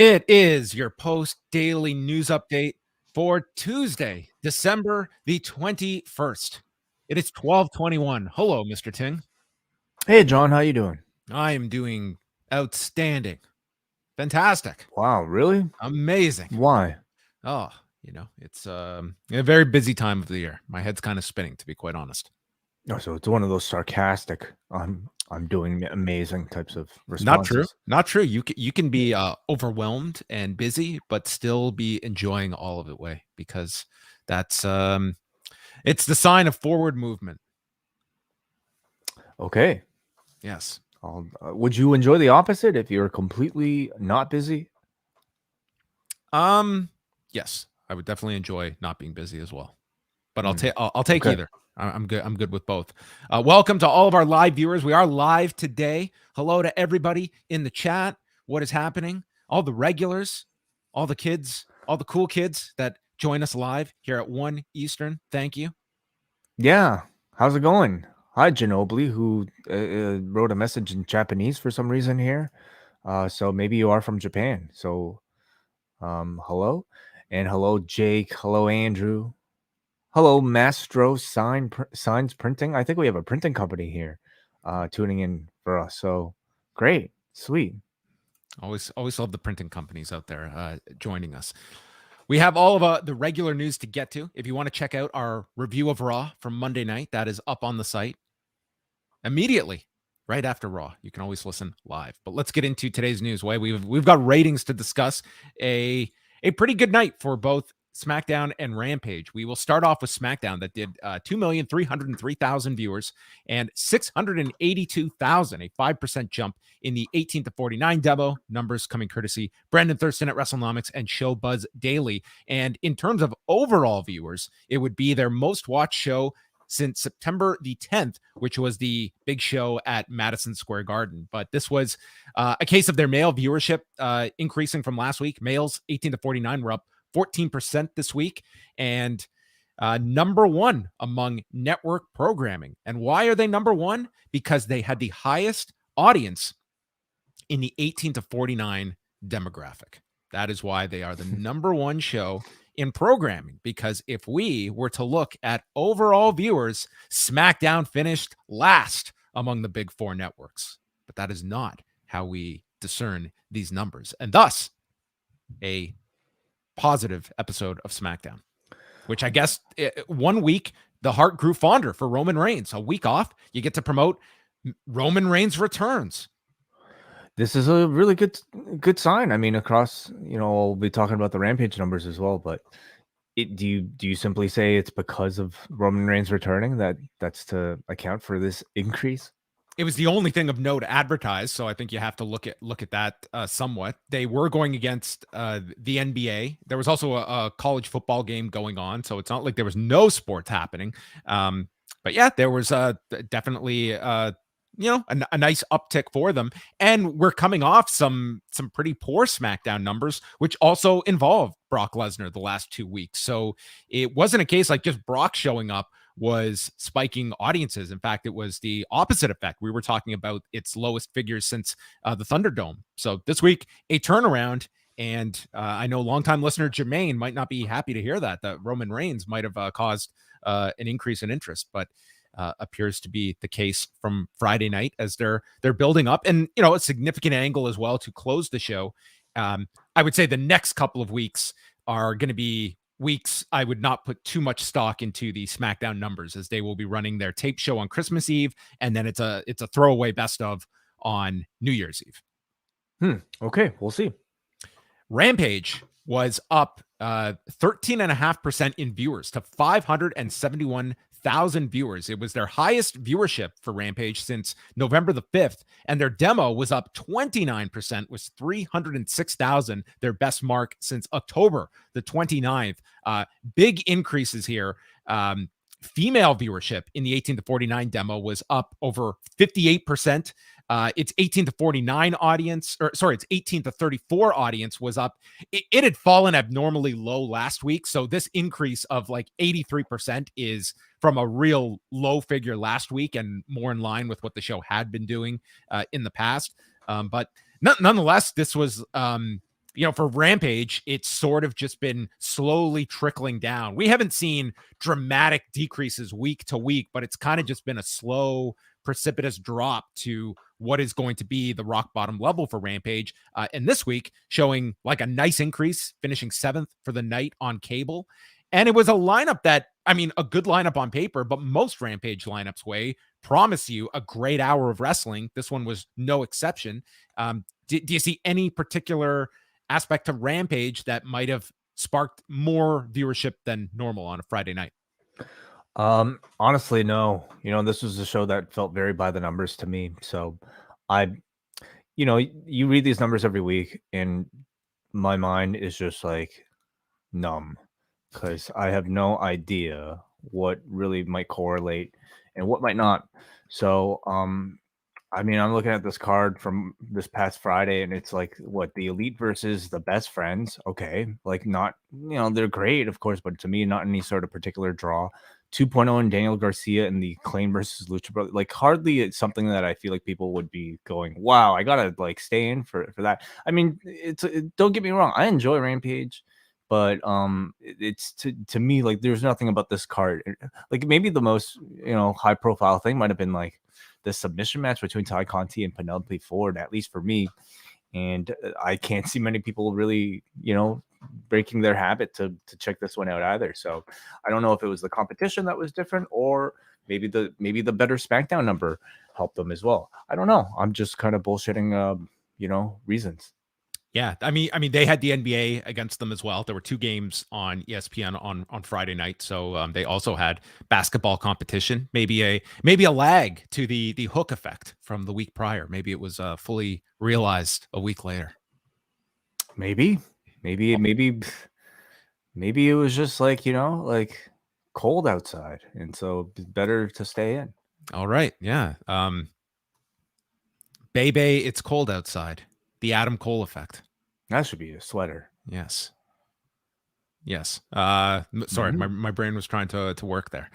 It is your post-daily news update for Tuesday, December the 21st. It is 12:21. Hello, Mr. Ting. Hey, John, how you doing? I am doing outstanding. Fantastic. Wow, really? Amazing. Why? Oh, it's a very busy time of the year. My head's kind of spinning, to be quite honest. Oh, so it's one of those sarcastic, I'm doing amazing types of Not true. responses. Not true. You can be overwhelmed and busy, but still be enjoying all of it because that's it's the sign of forward movement. Okay. Yes. Would you enjoy the opposite if you're completely not busy? Yes, I would definitely enjoy not being busy as well. But I'll Mm, take okay. either. I'm good. I'm good with both. Welcome to all of our live viewers. We are live today. Hello to everybody in the chat. What is happening? All the regulars, all the kids, all the cool kids that join us live here at 1 Eastern. Thank you. Yeah. How's it going? Hi, Ginobili, who wrote a message in Japanese for some reason here. So maybe you are from Japan. So, hello, and hello, Jake. Hello, Andrew. Hello, Mastro Signs Printing. I think we have a printing company here tuning in for us. So great. Sweet. Always love the printing companies out there joining us. We have all of the regular news to get to. If you want to check out our review of Raw from Monday night, that is up on the site immediately, right after Raw. You can always listen live. But let's get into today's news. We've got ratings to discuss. A pretty good night for both SmackDown and Rampage. We will start off with SmackDown that did 2,303,000 viewers and 682,000, a 5% jump in the 18 to 49 demo. Numbers coming courtesy Brandon Thurston at WrestleNomics and Show Buzz Daily. And in terms of overall viewers, it would be their most watched show since September the 10th, which was the big show at Madison Square Garden. But this was a case of their male viewership increasing from last week. Males 18 to 49 were up 14% this week, and number one among network programming. And why are they number one? Because they had the highest audience in the 18 to 49 demographic. That is why they are the number one show in programming, because if we were to look at overall viewers, SmackDown finished last among the big four networks. But that is not how we discern these numbers. And thus, a positive episode of SmackDown, which I guess 1 week, the heart grew fonder for Roman Reigns. A week off, you get to promote Roman Reigns returns. This is a really good sign. I mean, across, we'll be talking about the Rampage numbers as well, but do you simply say it's because of Roman Reigns returning that's to account for this increase? It was the only thing of note advertised, so I think you have to look at that somewhat. They were going against the NBA. There was also a college football game going on, so it's not like there was no sports happening. But yeah, there was definitely a nice uptick for them, and we're coming off some pretty poor SmackDown numbers, which also involved Brock Lesnar the last 2 weeks. So it wasn't a case like just Brock showing up was spiking audiences. In fact, it was the opposite effect. We were talking about its lowest figures since the Thunderdome. So this week, a turnaround. And I know longtime listener Jermaine might not be happy to hear that Roman Reigns might have caused an increase in interest, but appears to be the case from Friday night as they're building up, and a significant angle as well to close the show. I would say the next couple of weeks are going to be weeks I would not put too much stock into the SmackDown numbers, as they will be running their tape show on Christmas Eve, and then it's a throwaway best of on New Year's Eve. Okay, we'll see. Rampage was up 13.5% in viewers to 571,000 viewers. It was their highest viewership for Rampage since November the 5th, and their demo was up 29%, was 306,000, their best mark since October the 29th. Big increases here. Female viewership in the 18 to 49 demo was up over 58%. Its 18 to 49 audience, its 18 to 34 audience was up. It had fallen abnormally low last week. So this increase of like 83% is from a real low figure last week and more in line with what the show had been doing in the past. But nonetheless, this was for Rampage, it's sort of just been slowly trickling down. We haven't seen dramatic decreases week to week, but it's kind of just been a slow, precipitous drop to what is going to be the rock bottom level for Rampage. And this week, showing like a nice increase, finishing 7th for the night on cable. And it was a lineup that, a good lineup on paper, but most Rampage lineups, Way, promise you a great hour of wrestling. This one was no exception. Do you see any particular aspect of Rampage that might have sparked more viewership than normal on a Friday night? Honestly, no. This was a show that felt very by the numbers to me. So you read these numbers every week and my mind is just like numb because I have no idea what really might correlate and what might not. So, I'm looking at this card from this past Friday, and it's like what the Elite versus the Best Friends. Okay, like not, they're great, of course, but to me, not any sort of particular draw. 2.0 and Daniel Garcia and the Claim versus Lucha Brothers. Like hardly it's something that I feel like people would be going, wow, I gotta like stay in for that. Don't get me wrong, I enjoy Rampage, but it's to me like there's nothing about this card. Like maybe the most high profile thing might have been like the submission match between Ty Conti and Penelope Ford, at least for me. And I can't see many people really, breaking their habit to check this one out either. So I don't know if it was the competition that was different or maybe the better SmackDown number helped them as well. I don't know. I'm just kind of bullshitting, reasons. Yeah, they had the NBA against them as well. There were 2 games on ESPN on Friday night, so they also had basketball competition. Maybe a lag to the hook effect from the week prior. Maybe it was fully realized a week later. Maybe it was just like like cold outside, and so it's better to stay in. All right, yeah. Bebe, it's cold outside. The Adam Cole effect. That should be a sweater. Yes. Sorry, my brain was trying to work there.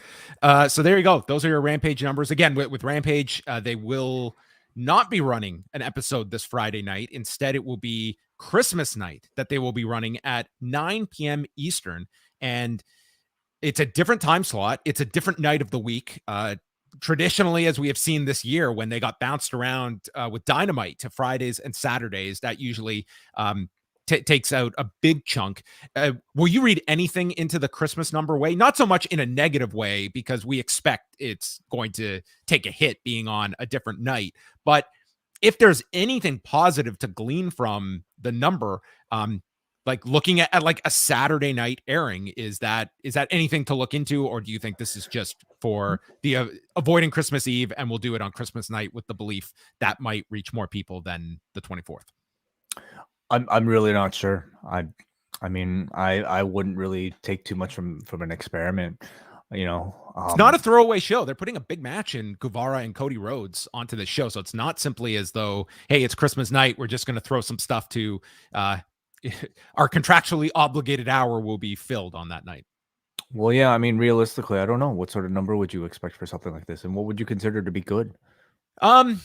So there you go. Those are your Rampage numbers. Again, with Rampage, they will not be running an episode this Friday night. Instead, it will be Christmas night that they will be running at 9 p.m. Eastern. And it's a different time slot. It's a different night of the week. Traditionally, as we have seen this year, when they got bounced around with Dynamite to Fridays and Saturdays, that usually takes out a big chunk. Will you read anything into the Christmas number Way? Not so much in a negative way, because we expect it's going to take a hit being on a different night. But if there's anything positive to glean from the number, like looking at like a Saturday night airing, is that anything to look into, or do you think this is just for the avoiding Christmas Eve and we'll do it on Christmas night with the belief that might reach more people than the 24th? I'm really not sure. I wouldn't really take too much from an experiment. It's not a throwaway show. They're putting a big match in Guevara and Cody Rhodes onto the show, so it's not simply as though, hey, it's Christmas night, we're just going to throw some stuff to our contractually obligated hour will be filled on that night. Well, yeah, realistically, I don't know. What sort of number would you expect for something like this, and what would you consider to be good? I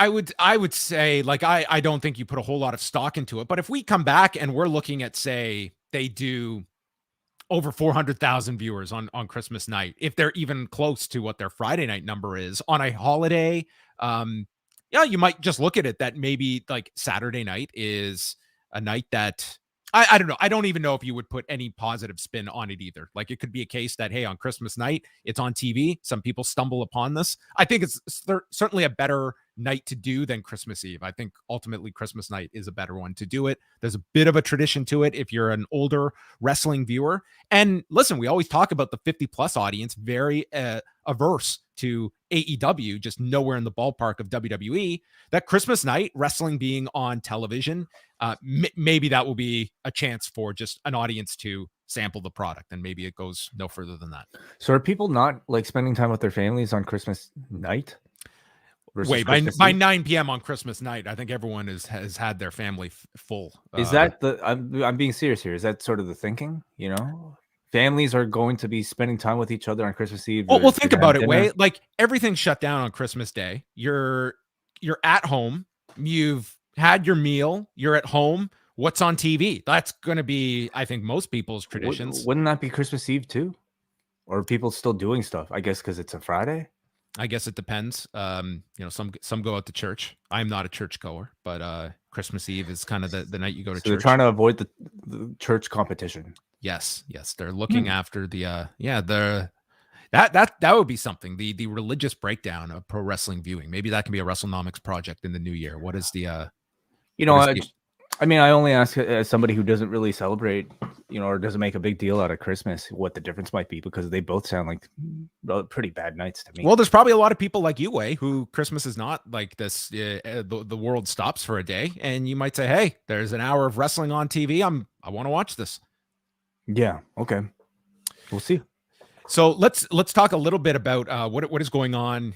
would say, like, I don't think you put a whole lot of stock into it, but if we come back and we're looking at, say, they do over 400,000 viewers on Christmas night, if they're even close to what their Friday night number is on a holiday, you might just look at it that maybe like Saturday night is a night that I don't know. I don't even know if you would put any positive spin on it either. Like it could be a case that, hey, on Christmas night, it's on TV. Some people stumble upon this. I think it's certainly a better night to do than Christmas Eve. I think ultimately Christmas night is a better one to do it. There's a bit of a tradition to it if you're an older wrestling viewer. And listen, we always talk about the 50 plus audience, very averse to AEW, just nowhere in the ballpark of WWE. That Christmas night, wrestling being on television, maybe that will be a chance for just an audience to sample the product, and maybe it goes no further than that. So are people not like spending time with their families on Christmas night? Wait, by 9 p.m. on Christmas night, I think everyone has had their family full. Is that I'm being serious here. Is that sort of the thinking? Families are going to be spending time with each other on Christmas Eve. Well, think about it, Way. Like everything's shut down on Christmas Day. You're at home. You've had your meal, you're at home. What's on TV? That's going to be, I think, most people's traditions. Wouldn't that be Christmas Eve too? Or are people still doing stuff? I guess because it's a Friday. I guess it depends. Some go out to church. I'm not a church goer, but Christmas Eve is kind of the night you go to So they're church. trying to avoid the church competition. Yes, they're looking after that would be something. The religious breakdown of pro wrestling viewing. Maybe that can be a WrestleNomics project in the new year. What is the I mean, I only ask as somebody who doesn't really celebrate, or doesn't make a big deal out of Christmas, what the difference might be, because they both sound like pretty bad nights to me. Well, there's probably a lot of people like you, Wai, who Christmas is not like this. The world stops for a day, and you might say, "Hey, there's an hour of wrestling on TV. I want to watch this." Yeah. Okay. We'll see. So let's talk a little bit about what is going on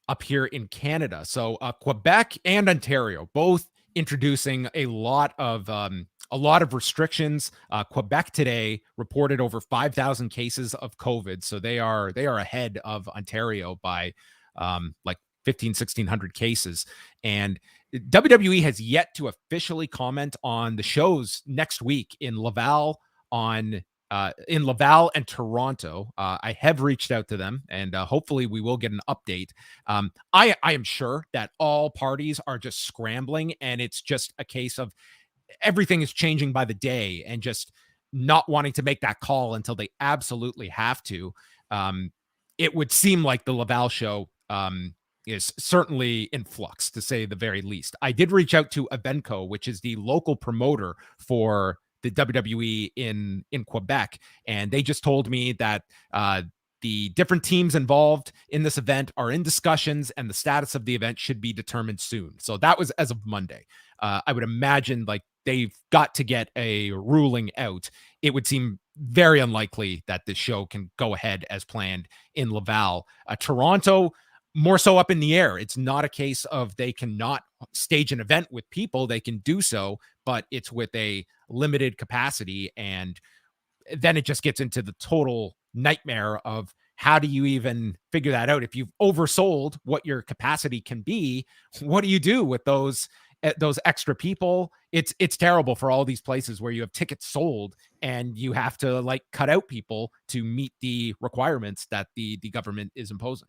up here in Canada. So Quebec and Ontario both introducing a lot of restrictions. Quebec today reported over 5,000 cases of COVID, so they are ahead of Ontario by like 1,600 cases. And WWE has yet to officially comment on the shows next week in Laval and Toronto. I have reached out to them, and hopefully we will get an update. I am sure that all parties are just scrambling, and it's just a case of everything is changing by the day and just not wanting to make that call until they absolutely have to. It would seem like the Laval show is certainly in flux, to say the very least. I did reach out to Evenco, which is the local promoter for the WWE in Quebec, and they just told me that the different teams involved in this event are in discussions, and the status of the event should be determined soon. So that was as of Monday. I would imagine like they've got to get a ruling out. It would seem very unlikely that this show can go ahead as planned in Laval. Toronto, more so up in the air. It's not a case of they cannot stage an event with people. They can do so, but it's with a limited capacity. And then it just gets into the total nightmare of how do you even figure that out? If you've oversold what your capacity can be, what do you do with those extra people? It's terrible for all these places where you have tickets sold and you have to like cut out people to meet the requirements that the government is imposing.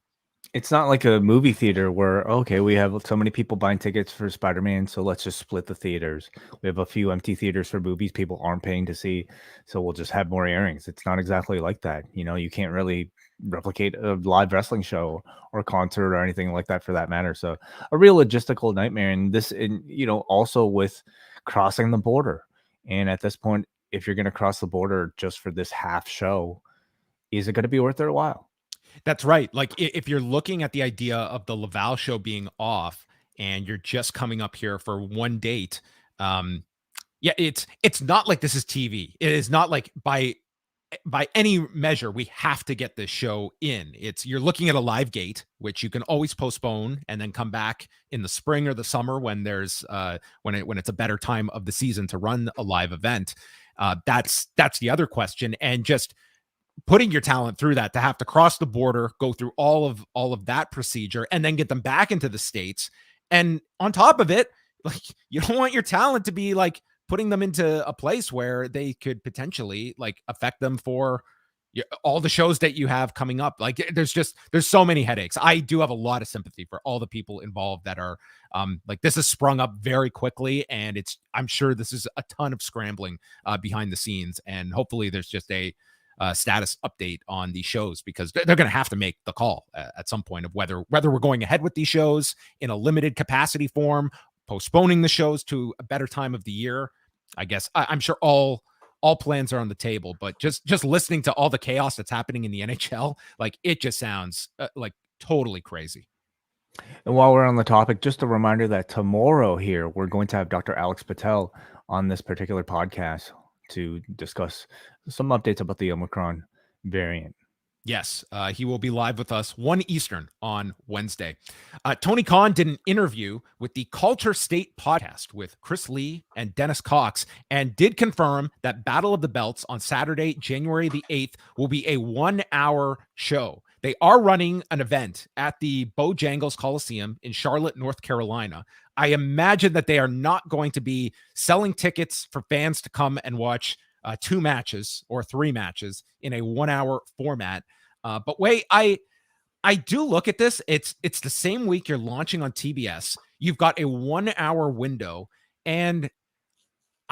It's not like a movie theater where, okay, we have so many people buying tickets for Spider-Man, so let's just split the theaters. We have a few empty theaters for movies people aren't paying to see, so we'll just have more airings. It's not exactly like that. You can't really replicate a live wrestling show or concert or anything like that for that matter. So a real logistical nightmare. And this, also with crossing the border. And at this point, if you're going to cross the border just for this half show, is it going to be worth their while? That's right. Like if you're looking at the idea of the Laval show being off and you're just coming up here for one date, it's not like this is TV. It is not like by any measure we have to get this show in. You're looking at a live gate, which you can always postpone and then come back in the spring or the summer when there's when it's a better time of the season to run a live event. That's the other question. And just putting your talent through that, to have to cross the border, go through all of that procedure, and then get them back into the States. And on top of it, like you don't want your talent to be like putting them into a place where they could potentially like affect them for all the shows that you have coming up. Like there's so many headaches. I do have a lot of sympathy for all the people involved that are like this has sprung up very quickly, and I'm sure this is a ton of scrambling behind the scenes, and hopefully there's just a status update on these shows, because they're going to have to make the call at some point of whether we're going ahead with these shows in a limited capacity form, postponing the shows to a better time of the year. I guess I'm sure all plans are on the table, but just listening to all the chaos that's happening in the NHL, like it just sounds like totally crazy. And while we're on the topic, just a reminder that tomorrow here, we're going to have Dr. Alex Patel on this particular podcast to discuss some updates about the Omicron variant. Yes, he will be live with us 1 Eastern on Wednesday. Tony Khan did an interview with the Culture State podcast with Chris Lee and Dennis Cox, and did confirm that Battle of the Belts on Saturday, January the 8th, will be a 1-hour show. They are running an event at the Bojangles Coliseum in Charlotte, North Carolina. I imagine that they are not going to be selling tickets for fans to come and watch 2 matches or 3 matches in a 1-hour format. But wait, I do look at this. It's the same week you're launching on TBS. You've got a 1-hour window, and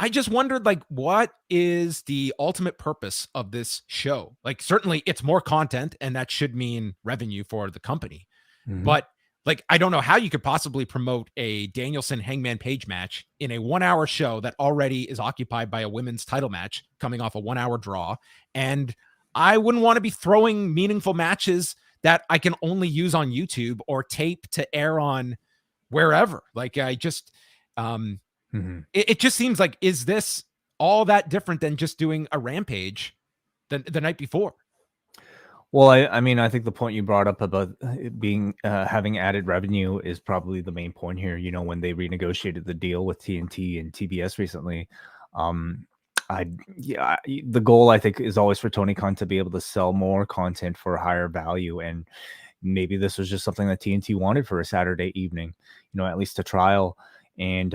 I just wondered, like, what is the ultimate purpose of this show? Like, certainly it's more content, and that should mean revenue for the company. Mhm. But like, I don't know how you could possibly promote a Danielson Hangman Page match in a 1-hour show that already is occupied by a women's title match coming off a 1-hour draw. And I wouldn't want to be throwing meaningful matches that I can only use on YouTube or tape to air on wherever. Like, I just, Mhm. it just seems like, is this all that different than just doing a Rampage the night before? Well, I mean, I think the point you brought up about it being having added revenue is probably the main point here. You know, when they renegotiated the deal with TNT and TBS recently, um, the goal I think is always for Tony Khan to be able to sell more content for a higher value, and maybe this was just something that TNT wanted for a Saturday evening, you know, at least a trial. And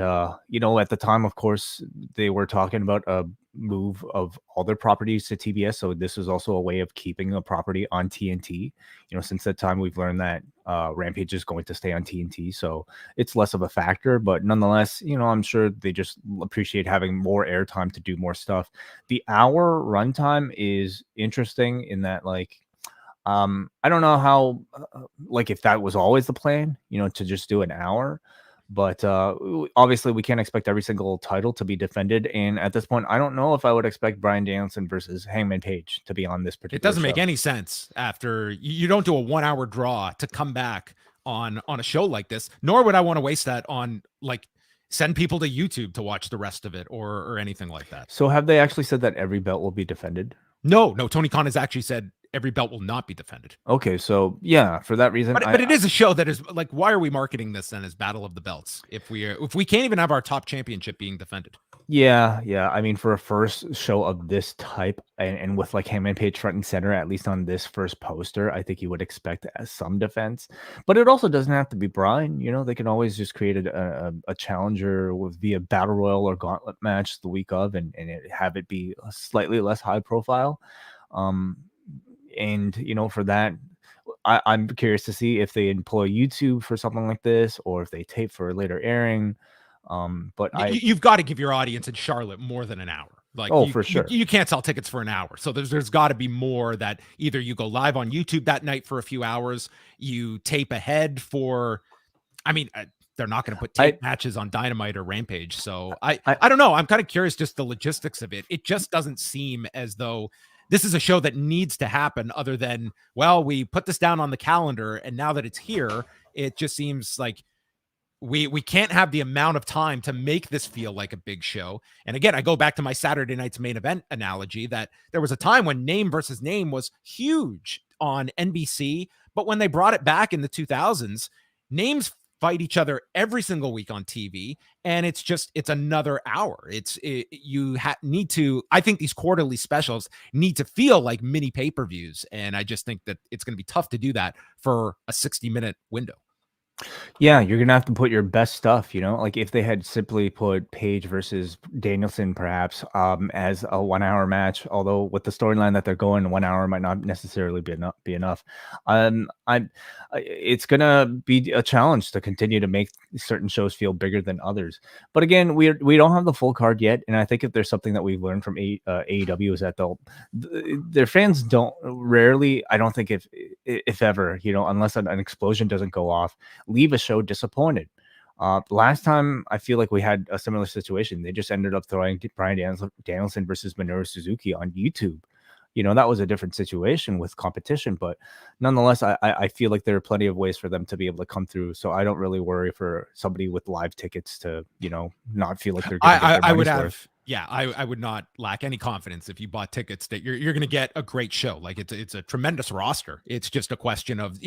you know, at the time, of course, they were talking about a move of all their properties to TBS. So this is also a way of keeping a property on TNT. You know, since that time, we've learned that Rampage is going to stay on TNT. So it's less of a factor, but nonetheless, you know, I'm sure they just appreciate having more airtime to do more stuff. The hour runtime is interesting in that, like, I don't know how, like, if that was always the plan, you know, to just do an hour. But obviously, we can't expect every single title to be defended. And at this point, I don't know if I would expect Bryan Danielson versus Hangman Page to be on this particular It doesn't show. make any sense after you don't do a 1-hour draw to come back on a show like this, nor would I want to waste that on, like, send people to YouTube to watch the rest of it or anything like that. So have they actually said that every belt will be defended? No, Tony Khan has actually said every belt will not be defended. Okay, so yeah, for that reason, But it is a show that is like, why are we marketing this then as Battle of the Belts if we can't even have our top championship being defended? yeah. I mean, for a first show of this type, and with like Hangman Page front and center, at least on this first poster, I think you would expect some defense. But it also doesn't have to be Bryan. You know, they can always just create a challenger via battle royal or gauntlet match the week of, and have it be a slightly less high profile. And you know, for that, I'm curious to see if they employ YouTube for something like this, or if they tape for a later airing. But You've got to give your audience in Charlotte more than an hour. Like, for sure, you can't sell tickets for an hour. So there's got to be more that either you go live on YouTube that night for a few hours, you tape ahead for, I mean, they're not going to put tape matches on Dynamite or Rampage. So I don't know. I'm kind of curious just the logistics of it. It just doesn't seem as though this is a show that needs to happen, other than, well, we put this down on the calendar, and now that it's here, it just seems like we can't have the amount of time to make this feel like a big show. And again, I go back to my Saturday night's main event analogy that there was a time when name versus name was huge on NBC, but when they brought it back in the 2000s, names fight each other every single week on TV, and it's another hour. Need to, I think these quarterly specials need to feel like mini pay-per-views, and I just think that it's going to be tough to do that for a 60-minute window. Yeah, you're gonna have to put your best stuff, you know, like if they had simply put Page versus Danielson perhaps as a 1-hour match, although with the storyline that they're going, 1 hour might not necessarily be enough. It's gonna be a challenge to continue to make certain shows feel bigger than others. But again, we don't have the full card yet, and I think if there's something that we've learned from AEW is that their fans don't rarely, I don't think if ever, you know, unless an explosion doesn't go off, leave a show disappointed. Last time I feel like we had a similar situation. They just ended up throwing Bryan Danielson versus Minoru Suzuki on YouTube. You know, that was a different situation with competition, but nonetheless, I feel like there are plenty of ways for them to be able to come through. So I don't really worry for somebody with live tickets to, you know, not feel like they're getting their money's worth. Yeah, I would not lack any confidence if you bought tickets that you're going to get a great show. Like it's a tremendous roster. It's just a question of,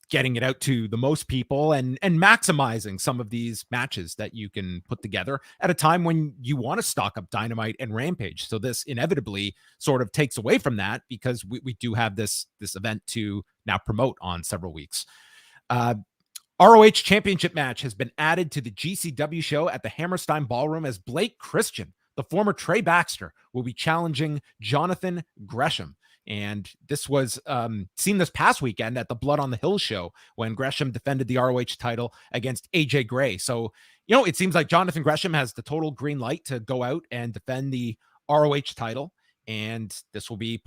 getting it out to the most people and maximizing some of these matches that you can put together at a time when you want to stock up Dynamite and Rampage. So this inevitably sort of takes away from that because we do have this event to now promote on several weeks. ROH Championship match has been added to the GCW show at the Hammerstein Ballroom as Blake Christian, the former Trey Baxter, will be challenging Jonathan Gresham. And this was seen this past weekend at the Blood on the Hill show when Gresham defended the ROH title against AJ Gray. So, it seems like Jonathan Gresham has the total green light to go out and defend the ROH title. And this will be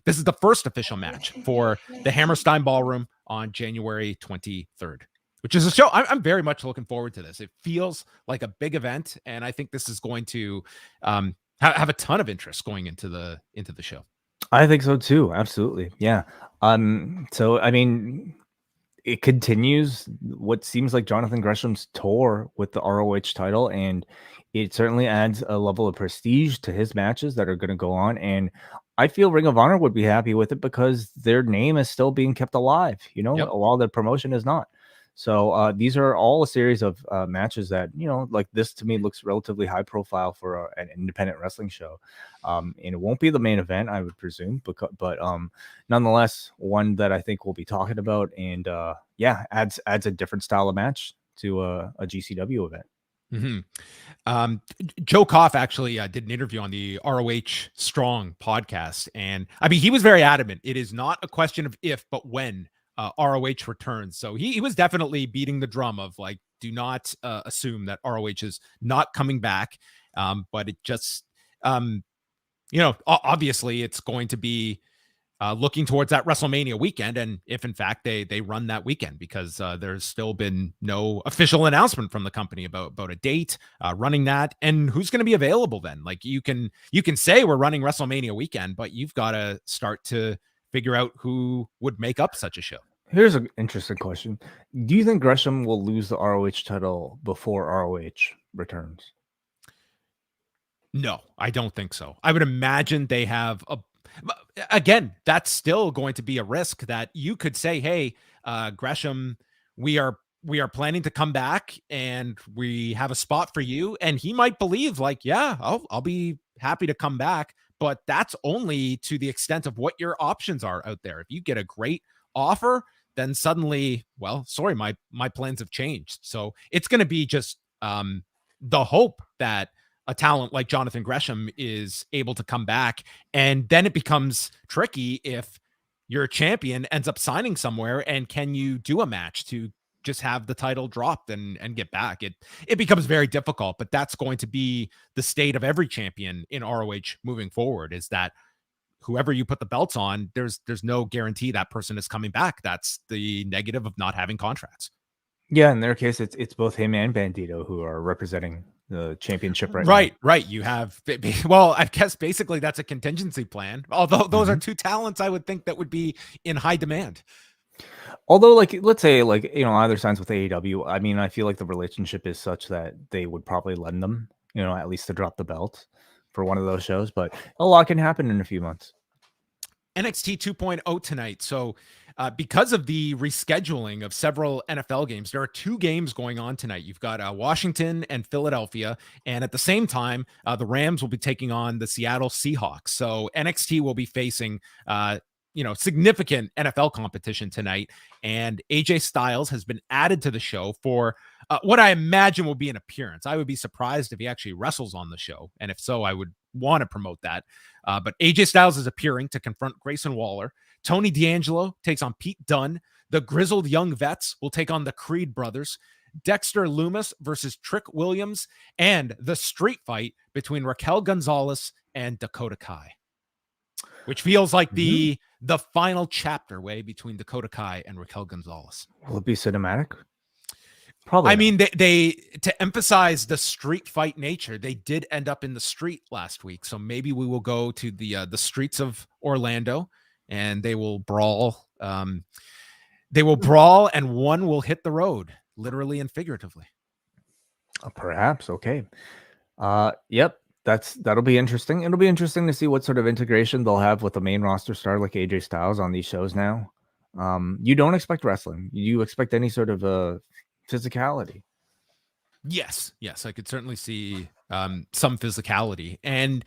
this is the first official match for the Hammerstein Ballroom on January 23rd. Which is a show I'm very much looking forward to. This. It feels like a big event, and I think this is going to have a ton of interest going into the show. I think so too. Absolutely, yeah. So I mean, it continues what seems like Jonathan Gresham's tour with the ROH title, and it certainly adds a level of prestige to his matches that are going to go on. And I feel Ring of Honor would be happy with it because their name is still being kept alive. Yep. While the promotion is not. So these are all a series of matches that, like this to me looks relatively high profile for an independent wrestling show. And it won't be the main event, I would presume, but nonetheless, one that I think we'll be talking about and adds a different style of match to a GCW event. Mm-hmm. Joe Koff actually did an interview on the ROH Strong podcast. And I mean, he was very adamant. It is not a question of if, but when ROH returns. So he was definitely beating the drum of like, do not assume that ROH is not coming back. But it just, obviously it's going to be looking towards that WrestleMania weekend. And if in fact they run that weekend, because there's still been no official announcement from the company about a date running that and who's going to be available then. Like you can say we're running WrestleMania weekend, but you've got to start to figure out who would make up such a show. Here's an interesting question. Do you think Gresham will lose the ROH title before ROH returns? No, I don't think so. I would imagine they have again, that's still going to be a risk that you could say, hey, Gresham, we are planning to come back and we have a spot for you. And he might believe like, yeah, I'll be happy to come back. But that's only to the extent of what your options are out there. If you get a great offer, then suddenly, well, sorry, my plans have changed. So it's going to be just the hope that a talent like Jonathan Gresham is able to come back. And then it becomes tricky if your champion ends up signing somewhere, and can you do a match to just have the title dropped and get back? It becomes very difficult, but that's going to be the state of every champion in ROH moving forward, is that whoever you put the belts on, there's no guarantee that person is coming back. That's the negative of not having contracts. Yeah, in their case, it's both him and Bandito who are representing the championship now. Right. You have, well, I guess basically that's a contingency plan. Although those are two talents I would think that would be in high demand. Although, like, let's say, like, either signs with AEW, I mean, I feel like the relationship is such that they would probably lend them, at least to drop the belt for one of those shows. But a lot can happen in a few months. NXT 2.0 tonight. So because of the rescheduling of several NFL games, there are two games going on tonight. You've got Washington and Philadelphia. And at the same time, the Rams will be taking on the Seattle Seahawks. So NXT will be facing significant NFL competition tonight. And AJ Styles has been added to the show for what I imagine will be an appearance. I would be surprised if he actually wrestles on the show. And if so, I would want to promote that. But AJ Styles is appearing to confront Grayson Waller. Tony D'Angelo takes on Pete Dunne. The Grizzled Young Vets will take on the Creed brothers. Dexter Loomis versus Trick Williams, and the street fight between Raquel Gonzalez and Dakota Kai, which feels like the final chapter way between Dakota Kai and Raquel Gonzalez. Will it be cinematic? Probably. I mean, they to emphasize the street fight nature, they did end up in the street last week. So maybe we will go to the streets of Orlando and they will brawl. They will brawl and one will hit the road, literally and figuratively. Perhaps. Okay. Yep. That'll be interesting. It'll be interesting to see what sort of integration they'll have with the main roster star like AJ Styles on these shows now. You don't expect wrestling. You expect any sort of physicality. Yes, I could certainly see some physicality, and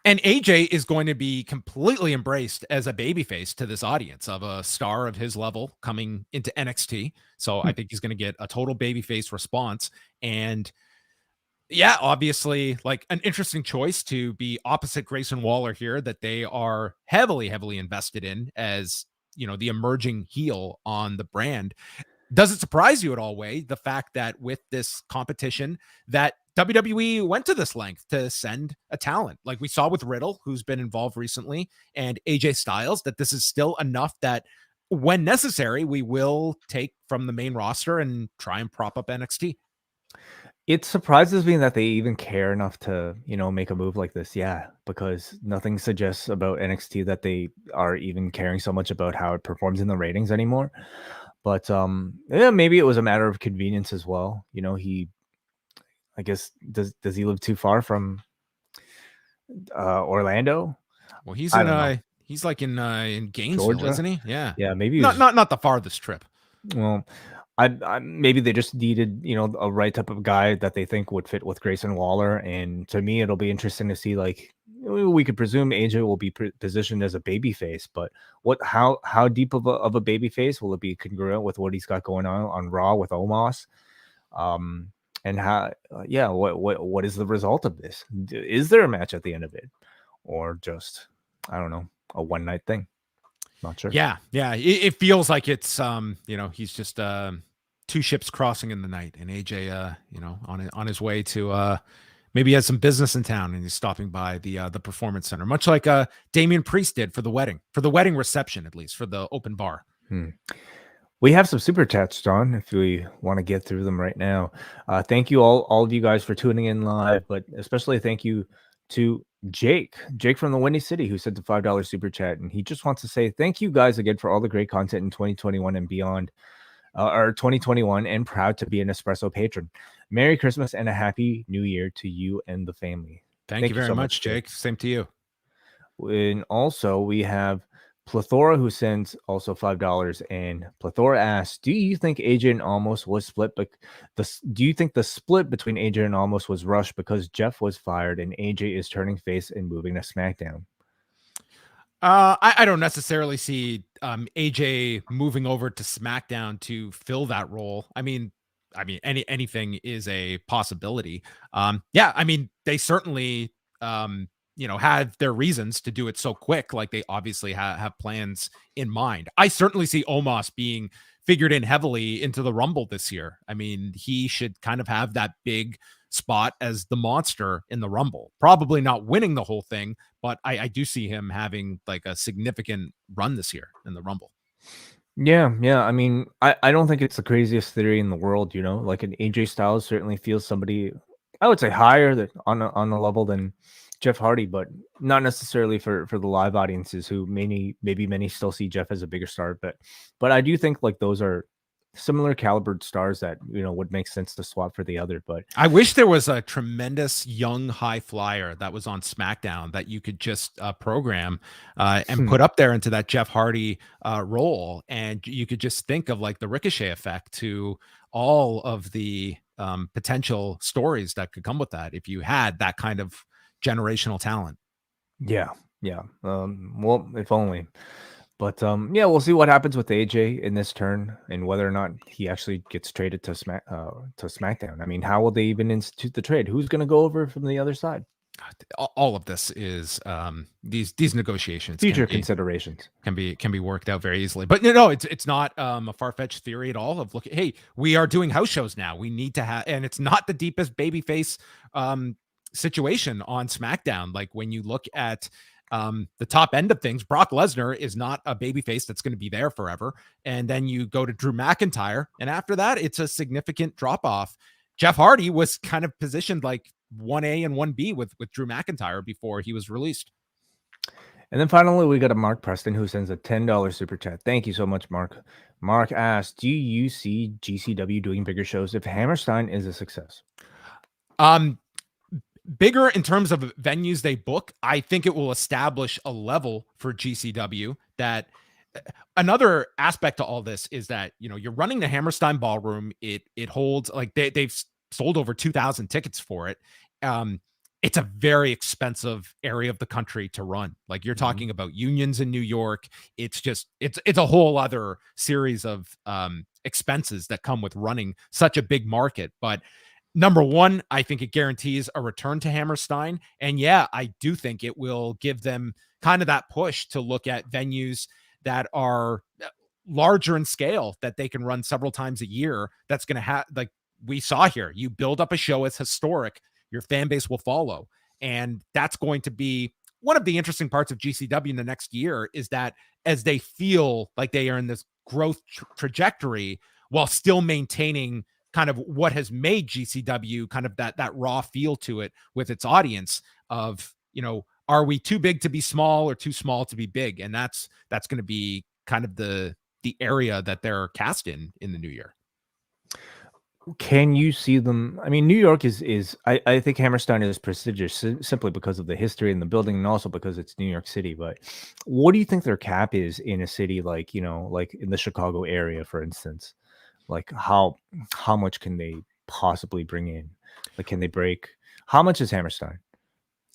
AJ is going to be completely embraced as a babyface to this audience of a star of his level coming into NXT. So I think he's going to get a total babyface response. And yeah, obviously, like an interesting choice to be opposite Grayson Waller here, that they are heavily, heavily invested in as, you know, the emerging heel on the brand. Does it surprise you at all, Wai, the fact that with this competition that WWE went to this length to send a talent like we saw with Riddle, who's been involved recently, and AJ Styles, that this is still enough that when necessary, we will take from the main roster and try and prop up NXT? It surprises me that they even care enough to, make a move like this. Yeah, because nothing suggests about NXT that they are even caring so much about how it performs in the ratings anymore. But yeah, maybe it was a matter of convenience as well. I guess does he live too far from Orlando? Well, he's I don't know. he's like in Gainesville, Georgia? isn't he? Yeah. Yeah, maybe he Not was, not the farthest trip. well, I maybe they just needed, a right type of guy that they think would fit with Grayson Waller. And to me, it'll be interesting to see, like, we could presume AJ will be positioned as a baby face, but how deep of a baby face will it be congruent with what he's got going on Raw with Omos? And how, what is the result of this? Is there a match at the end of it, or just, I don't know, a one night thing? Not sure. Yeah. It feels like it's he's just two ships crossing in the night, and AJ on his way to maybe he has some business in town and he's stopping by the performance center, much like Damian Priest did for the wedding reception, at least for the open bar. We have some super chats, John, if we want to get through them right now. Thank you all of you guys for tuning in live, but especially thank you to Jake from the Windy City, who sent the $5 super chat. And he just wants to say thank you guys again for all the great content in 2021 and beyond, or 2021, and proud to be an Espresso patron. Merry Christmas and a Happy New Year to you and the family. Thank you very so much, Jake. Same to you. And also we have Plethora, who sends also $5, and Plethora asks, do you think AJ and Almost was split? But do you think the split between AJ and Almost was rushed because Jeff was fired and AJ is turning face and moving to SmackDown? I don't necessarily see AJ moving over to SmackDown to fill that role. I mean, anything is a possibility. Yeah, I mean, they certainly had their reasons to do it so quick. Like they obviously have plans in mind. I certainly see Omos being figured in heavily into the Rumble this year. I mean, he should kind of have that big spot as the monster in the Rumble. Probably not winning the whole thing, but I do see him having like a significant run this year in the Rumble. Yeah. I mean, I don't think it's the craziest theory in the world, like an AJ Styles certainly feels somebody, I would say, higher on a level than Jeff Hardy, but not necessarily for the live audiences who maybe many still see Jeff as a bigger star. But I do think like those are similar calibered stars that would make sense to swap for the other. But I wish there was a tremendous young high flyer that was on SmackDown that you could just program and put up there into that Jeff Hardy role, and you could just think of like the ricochet effect to all of the potential stories that could come with that if you had that kind of generational talent. Yeah. Well, if only. But yeah, we'll see what happens with AJ in this turn and whether or not he actually gets traded to SmackDown. I mean, how will they even institute the trade? Who's going to go over from the other side? All of this is these negotiations, future considerations can be worked out very easily. But it's not a far-fetched theory at all of looking, hey, we are doing house shows now. We need to have, and it's not the deepest babyface situation on SmackDown. Like when you look at the top end of things, Brock Lesnar is not a babyface that's going to be there forever. And then you go to Drew McIntyre, and after that, it's a significant drop off. Jeff Hardy was kind of positioned like 1A and 1B with Drew McIntyre before he was released. And then finally, we got a Mark Preston who sends a $10 super chat. Thank you so much, Mark. Mark asks, do you see GCW doing bigger shows if Hammerstein is a success? bigger in terms of venues they book, I think it will establish a level for GCW that another aspect to all this is that, you're running the Hammerstein Ballroom. It holds like they've sold over 2,000 tickets for it. It's a very expensive area of the country to run. Like you're talking about unions in New York. It's just, it's a whole other series of expenses that come with running such a big market. But number one, I think it guarantees a return to Hammerstein. And yeah, I do think it will give them kind of that push to look at venues that are larger in scale, that they can run several times a year. That's going to have, like we saw here, you build up a show as historic, your fan base will follow. And that's going to be one of the interesting parts of GCW in the next year, is that as they feel like they are in this growth trajectory while still maintaining kind of what has made GCW kind of that raw feel to it with its audience of, are we too big to be small or too small to be big? And that's going to be kind of the area that they're cast in the new year. Can you see them? I mean, New York is I think Hammerstein is prestigious simply because of the history in the building, and also because it's New York City. But what do you think their cap is in a city like, like in the Chicago area, for instance? Like how much can they possibly bring in? Like, can they break? How much is Hammerstein?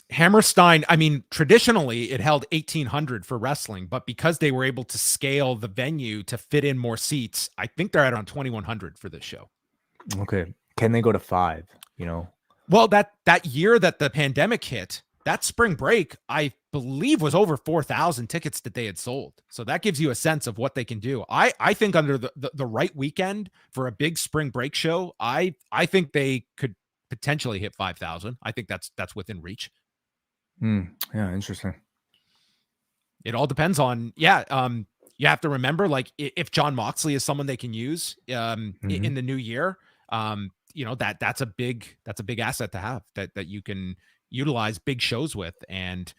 Hammerstein, I mean, traditionally it held 1,800 for wrestling, but because they were able to scale the venue to fit in more seats, I think they're at around 2,100 for this show. Okay. Can they go to 5, Well, that year that the pandemic hit, that spring break, I believe, was over 4,000 tickets that they had sold. So that gives you a sense of what they can do. I think under the right weekend for a big spring break show, I think they could potentially hit 5,000. I think that's within reach. Yeah, interesting. It all depends on, you have to remember, like, if John Moxley is someone they can use in the new year, that's a big asset to have, that you can utilize big shows with. And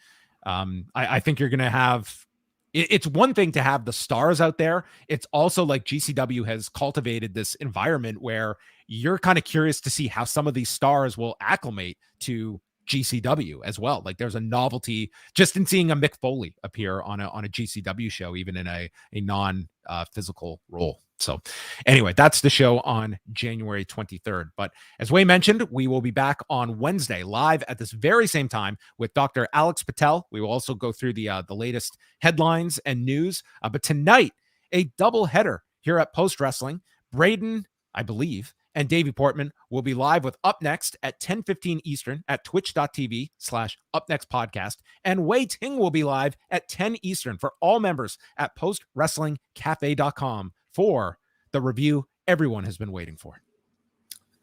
I think you're going to have, it's one thing to have the stars out there. It's also like GCW has cultivated this environment where you're kind of curious to see how some of these stars will acclimate to GCW as well. Like there's a novelty just in seeing a Mick Foley appear on a GCW show, even in a non physical role. So anyway, that's the show on January 23rd. But as Wai mentioned, we will be back on Wednesday live at this very same time with Dr. Alex Patel. We will also go through the latest headlines and news. But tonight, a double header here at Post Wrestling. Braden, I believe, and Davey Portman will be live with Up Next at 10:15 Eastern at twitch.tv/upnextpodcast. And Wai Ting will be live at 10 Eastern for all members at postwrestlingcafe.com for the review everyone has been waiting for.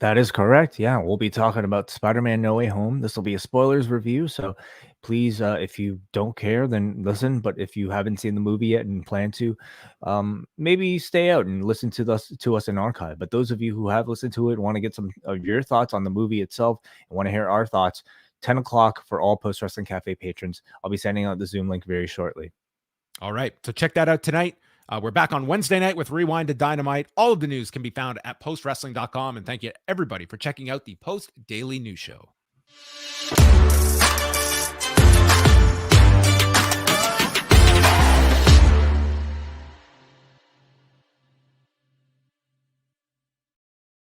That is correct. Yeah, we'll be talking about Spider-Man No Way Home. This will be a spoilers review, so please, if you don't care, then listen. But if you haven't seen the movie yet and plan to, maybe stay out and listen to us in archive. But those of you who have listened to it, want to get some of your thoughts on the movie itself, and want to hear our thoughts, 10 o'clock for all Post Wrestling Cafe patrons. I'll be sending out the Zoom link very shortly. All right, so check that out tonight. We're back on Wednesday night with Rewind to Dynamite. All of the news can be found at postwrestling.com. And thank you, everybody, for checking out the Post Daily News Show.